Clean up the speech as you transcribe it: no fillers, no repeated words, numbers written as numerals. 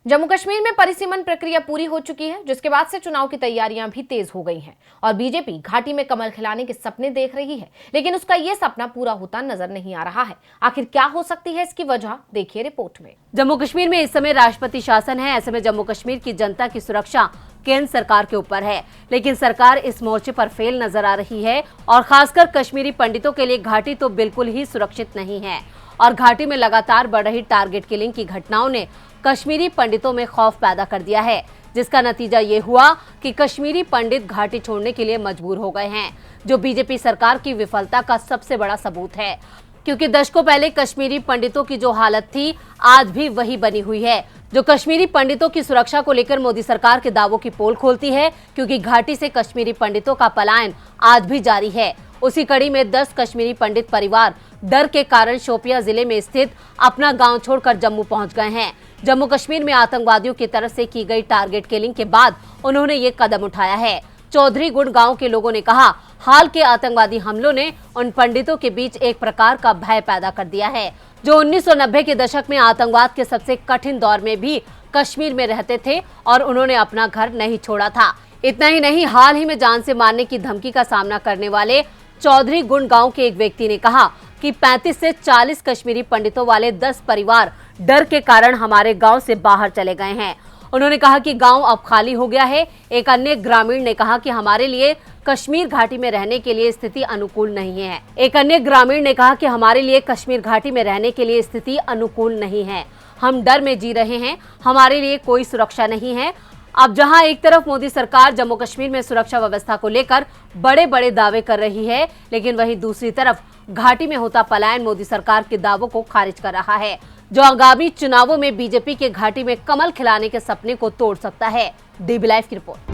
जम्मू कश्मीर में परिसीमन प्रक्रिया पूरी हो चुकी है, जिसके बाद से चुनाव की तैयारियां भी तेज हो गई हैं और बीजेपी घाटी में कमल खिलाने के सपने देख रही है, लेकिन उसका ये सपना पूरा होता नजर नहीं आ रहा है। आखिर क्या हो सकती है इसकी वजह, देखिए रिपोर्ट में। जम्मू कश्मीर में इस समय राष्ट्रपति शासन है। ऐसे में जम्मू कश्मीर की जनता की सुरक्षा केंद्र सरकार के ऊपर है, लेकिन सरकार इस मोर्चे पर फेल नजर आ रही है और खासकर कश्मीरी पंडितों के लिए घाटी तो बिल्कुल ही सुरक्षित नहीं है। और घाटी में लगातार बढ़ रही टारगेट किलिंग की घटनाओं ने कश्मीरी पंडितों में खौफ पैदा कर दिया है, जिसका नतीजा ये हुआ कि कश्मीरी पंडित घाटी छोड़ने के लिए मजबूर हो गए हैं, जो बीजेपी सरकार की विफलता का सबसे बड़ा सबूत है। क्योंकि दशकों पहले कश्मीरी पंडितों की जो हालत थी, आज भी वही बनी हुई है, जो कश्मीरी पंडितों की सुरक्षा को लेकर मोदी सरकार के दावों की पोल खोलती है। क्योंकि घाटी से कश्मीरी पंडितों का पलायन आज भी जारी है। उसी कड़ी में 10 कश्मीरी पंडित परिवार डर के कारण शोपियां जिले में स्थित अपना गांव छोड़कर जम्मू पहुंच गए हैं। जम्मू कश्मीर में आतंकवादियों की तरफ से की गई टारगेट किलिंग के बाद उन्होंने ये कदम उठाया है। चौधरी गुंड गांव के लोगों ने कहा, हाल के आतंकवादी हमलों ने उन पंडितों के बीच एक प्रकार का भय पैदा कर दिया है, जो 1990 के दशक में आतंकवाद के सबसे कठिन दौर में भी कश्मीर में रहते थे और उन्होंने अपना घर नहीं छोड़ा था। इतना ही नहीं, हाल ही में जान से मारने की धमकी का सामना करने वाले चौधरी गुंड गांव के एक व्यक्ति ने कहा कि 35 से 40 कश्मीरी पंडितों वाले 10 परिवार डर के कारण हमारे गांव से बाहर चले गए हैं। उन्होंने कहा कि गांव अब खाली हो गया है। एक अन्य ग्रामीण ने कहा कि हमारे लिए कश्मीर घाटी में रहने के लिए स्थिति अनुकूल नहीं है। हम डर में जी रहे हैं, हमारे लिए कोई सुरक्षा नहीं है। अब जहां एक तरफ मोदी सरकार जम्मू कश्मीर में सुरक्षा व्यवस्था को लेकर बड़े बड़े दावे कर रही है, लेकिन वहीं दूसरी तरफ घाटी में होता पलायन मोदी सरकार के दावों को खारिज कर रहा है, जो आगामी चुनावों में बीजेपी के घाटी में कमल खिलाने के सपने को तोड़ सकता है। डीबी लाइव की रिपोर्ट।